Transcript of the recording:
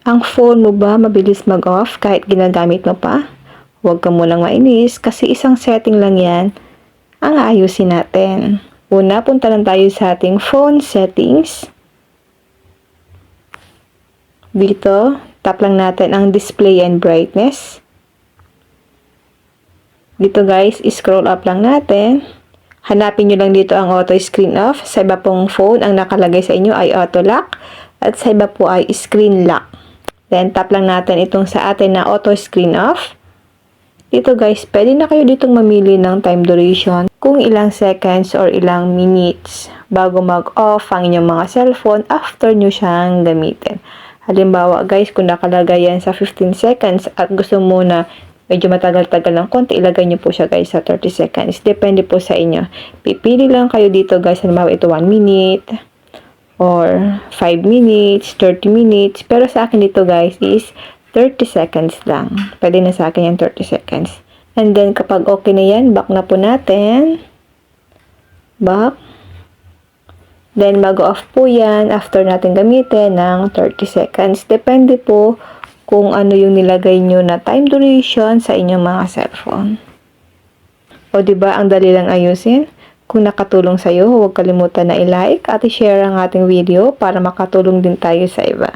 Ang phone mo ba mabilis mag-off kahit ginagamit mo pa? Huwag ka munang mainis kasi isang setting lang yan ang ayusin natin. Una, punta lang tayo sa ating phone settings. Dito, tap lang natin ang display and brightness. Dito guys, scroll up lang natin. Hanapin nyo lang dito ang auto screen off. Sa iba pong phone, ang nakalagay sa inyo ay auto lock. At sa iba po ay screen lock. Then, tap lang natin itong sa atin na auto screen off. Dito guys, pwede na kayo ditong mamili ng time duration kung ilang seconds or ilang minutes bago mag-off ang inyong mga cellphone after nyo siyang gamitin. Halimbawa guys, kung nakalagay yan sa 15 seconds at gusto mo na medyo matagal-tagal ng konti, ilagay nyo po siya guys sa 30 seconds. Depende po sa inyo. Pipili lang kayo dito guys, halimbawa ito 1 minute or 5 minutes, 30 minutes. Pero sa akin dito guys is 30 seconds lang. Pwede na sa akin yan 30 seconds. And then kapag okay na yan, back na po natin. Back. Then mag-off po yan after natin gamitin ng 30 seconds. Depende po kung ano yung nilagay nyo na time duration sa inyong mga cellphone. O diba, ang dali lang ayusin? Kung nakatulong sa'yo, huwag kalimutan na i-like at i-share ang ating video para makatulong din tayo sa iba.